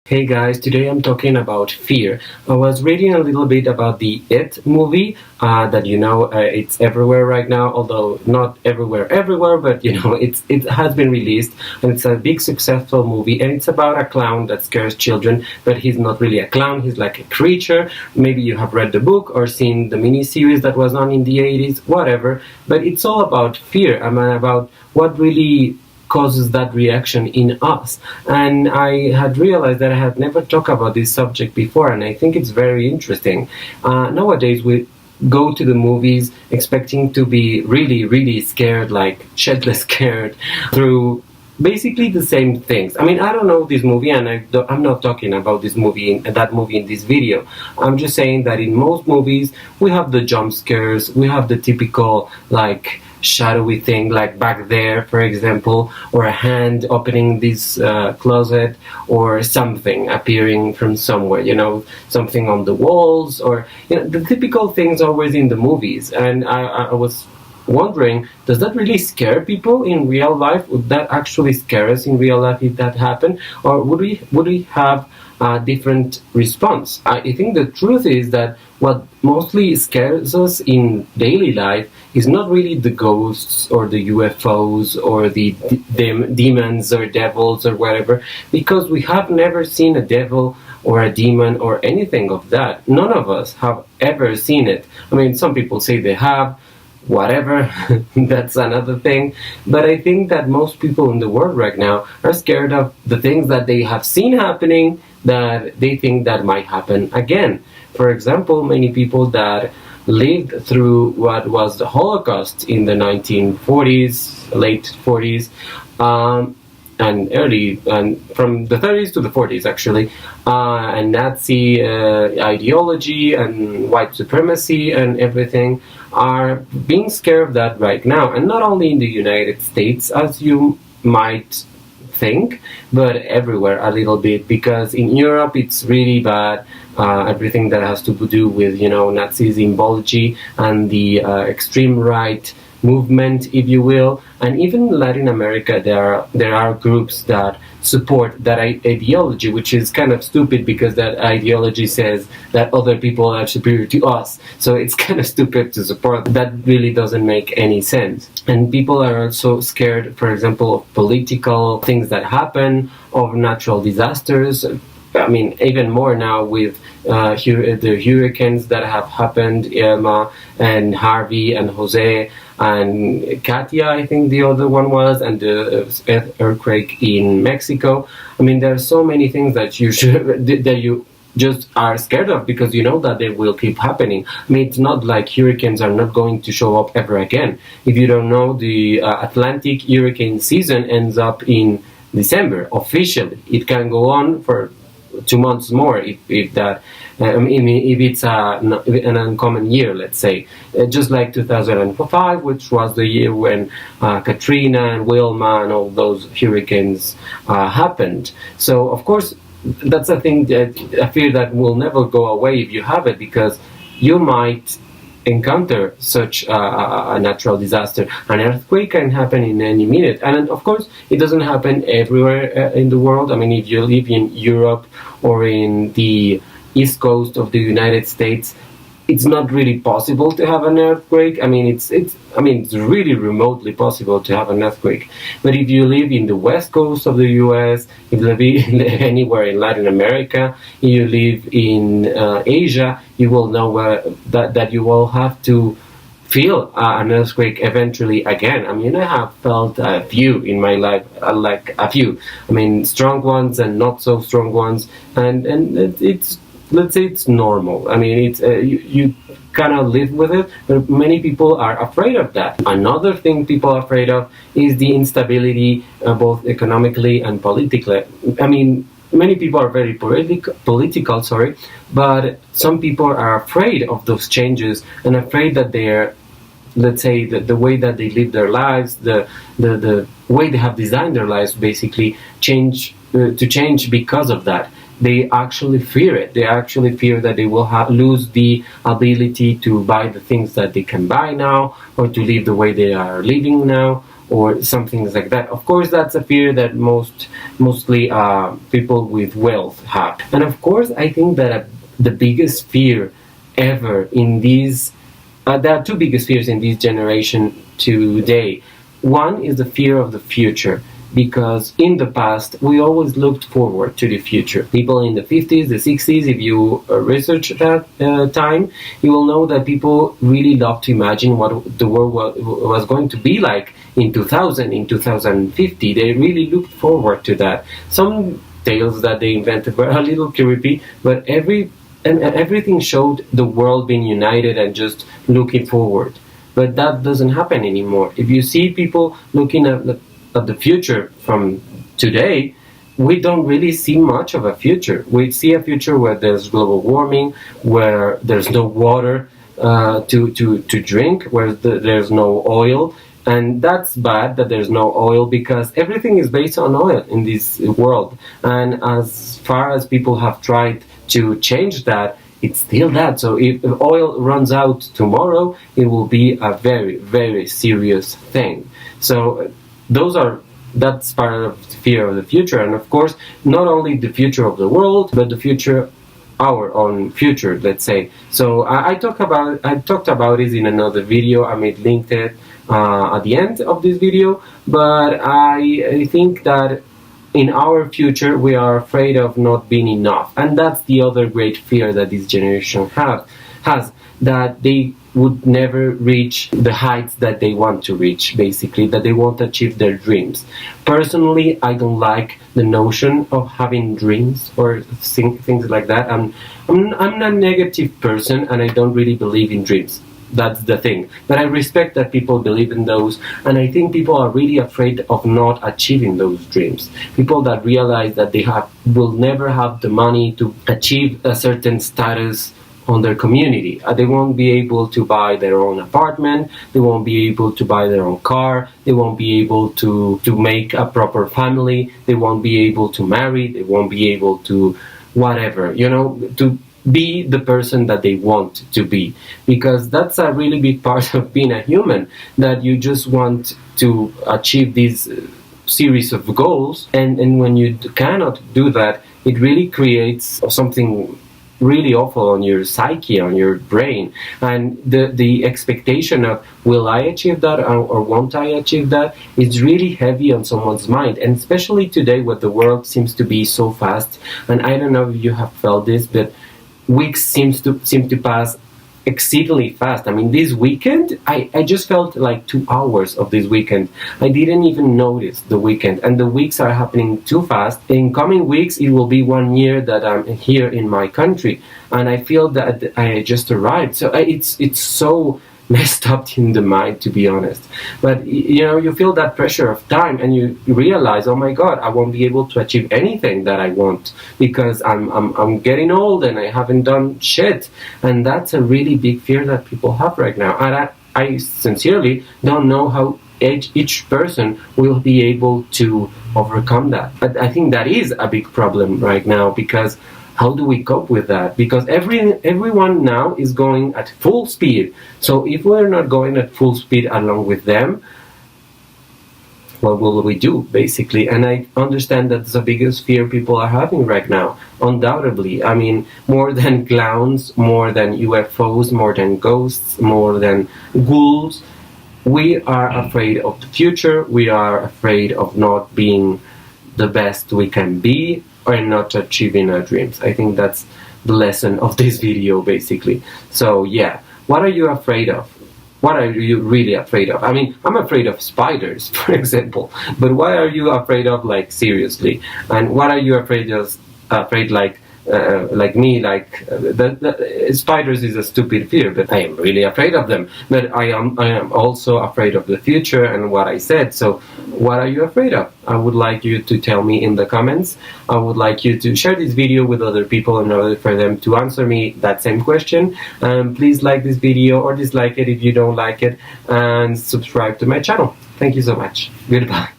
Hey guys, today I'm talking about fear. I was reading a little bit about the It movie that it's everywhere right now, although not everywhere, but it has been released and it's a big successful movie and it's about a clown that scares children, but he's not really a clown, he's like a creature. Maybe you have read the book or seen the miniseries that was on in the 80s, whatever, but it's all about fear. I mean, about what really causes that reaction in us. And I had realized that I had never talked about this subject before, and I think it's very interesting. Nowadays, we go to the movies expecting to be really, really scared, like shitless scared, through basically the same things. I mean, I don't know this movie, and I'm not talking about this movie that movie in this video. I'm just saying that in most movies, we have the jump scares, we have the typical, like, shadowy thing, like back there, for example, or a hand opening this closet, or something appearing from somewhere, something on the walls, or the typical things always in the movies. And I was wondering, does that really scare people in real life? Would that actually scare us in real life if that happened, or would we have a different response? I think the truth is that what mostly scares us in daily life is not really the ghosts or the UFOs or the demons or devils or whatever, because we have never seen a devil or a demon or anything of that. None of us have ever seen it. I mean, some people say they have, whatever, that's another thing. But I think that most people in the world right now are scared of the things that they have seen happening, that they think that might happen again. For example, many people that lived through what was the Holocaust in the 1940s, late 40s, and from the 30s to the 40s actually, and Nazi ideology and white supremacy and everything, are being scared of that right now. And not only in the United States, as you might think, but everywhere a little bit, because in Europe it's really bad. Everything that has to do with Nazi symbology and the extreme right movement, if you will, and even in Latin America there are groups that support that ideology, which is kind of stupid because that ideology says that other people are superior to us. So it's kind of stupid to support. That really doesn't make any sense. And people are also scared, for example, of political things that happen, of natural disasters. I mean, even more now with the hurricanes that have happened, Irma and Harvey and Jose and Katia, I think the other one was, and the earthquake in Mexico. I mean, there are so many things that you just are scared of, because you know that they will keep happening. I mean, it's not like hurricanes are not going to show up ever again. If you don't know, the Atlantic hurricane season ends up in December officially. It can go on for 2 months more if that. If it's an uncommon year, let's say, just like 2005, which was the year when Katrina and Wilma and all those hurricanes happened. So of course that's a fear that will never go away if you have it, because you might encounter such a natural disaster. An earthquake can happen in any minute, and of course it doesn't happen everywhere in the world. I mean, if you live in Europe or in the east coast of the United States, it's not really possible to have an earthquake. I mean, it's really remotely possible to have an earthquake. But if you live in the west coast of the US, if you live anywhere in Latin America, if you live in Asia, you will know that you will have to feel an earthquake eventually again. I mean, I have felt a few in my life, like a few. I mean, strong ones and not so strong ones, and it's, let's say, it's normal. I mean, it's you kind of live with it, but many people are afraid of that. Another thing people are afraid of is the instability, both economically and politically. I mean, many people are very political, but some people are afraid of those changes and afraid that they're, let's say, the way that they live their lives, the way they have designed their lives, basically change because of that. They actually fear it. They actually fear that they will lose the ability to buy the things that they can buy now, or to live the way they are living now, or something like that. Of course, that's a fear that mostly people with wealth have. And of course, I think that the biggest fear ever in these there are two biggest fears in this generation today. One is the fear of the future, because in the past we always looked forward to the future. People in the 50s, the 60s, if you research that time, you will know that people really loved to imagine what the world was going to be like in 2000, in 2050. They really looked forward to that. Some tales that they invented were a little creepy, but everything showed the world being united and just looking forward. But that doesn't happen anymore. If you see people looking at the future from today, we don't really see much of a future. We see a future where there's global warming, where there's no water to drink, where there's no oil. And that's bad that there's no oil, because everything is based on oil in this world. And as far as people have tried to change that, it's still that. So if oil runs out tomorrow, it will be a very, very serious thing. So that's part of the fear of the future. And of course, not only the future of the world, but the future, our own future, let's say. So I talked about it in another video. I made linked it at the end of this video. But I think that in our future, we are afraid of not being enough. And that's the other great fear that this generation has, that they would never reach the heights that they want to reach, basically, that they won't achieve their dreams. Personally, I don't like the notion of having dreams or things like that. I'm a negative person, and I don't really believe in dreams. That's the thing. But I respect that people believe in those, and I think people are really afraid of not achieving those dreams. People that realize that they will never have the money to achieve a certain status on their community. They won't be able to buy their own apartment, they won't be able to buy their own car, they won't be able to make a proper family, they won't be able to marry, they won't be able to whatever, to be the person that they want to be. Because that's a really big part of being a human, that you just want to achieve these series of goals, and when you cannot do that, it really creates something really awful on your psyche, on your brain. And the expectation of, will I achieve that or won't I achieve that, is really heavy on someone's mind. And especially today, where the world seems to be so fast, and I don't know if you have felt this, but weeks seem to pass exceedingly fast. I mean, this weekend, I just felt like 2 hours of this weekend. I didn't even notice the weekend, and the weeks are happening too fast. In coming weeks, it will be 1 year that I'm here in my country, and I feel that I just arrived. So it's so messed up in the mind, to be honest. But you feel that pressure of time, and you realize, oh my God, I won't be able to achieve anything that I want, because I'm getting old and I haven't done shit. And that's a really big fear that people have right now. And I sincerely don't know how each person will be able to overcome that. But I think that is a big problem right now, because how do we cope with that? Because everyone now is going at full speed. So if we're not going at full speed along with them, what will we do, basically? And I understand that's the biggest fear people are having right now, undoubtedly. I mean, more than clowns, more than UFOs, more than ghosts, more than ghouls, we are afraid of the future. We are afraid of not being the best we can be, or not achieving our dreams. I think that's the lesson of this video, basically. So yeah, what are you afraid of? What are you really afraid of? I mean, I'm afraid of spiders, for example, but what are you afraid of, like, seriously? And what are you afraid of, like me, like the spiders is a stupid fear, but I am really afraid of them. But I am also afraid of the future and what I said. So what are you afraid of? I would like you to tell me in the comments. I would like you to share this video with other people in order for them to answer me that same question. Please like this video or dislike it if you don't like it, and subscribe to my channel. Thank you so much. Goodbye.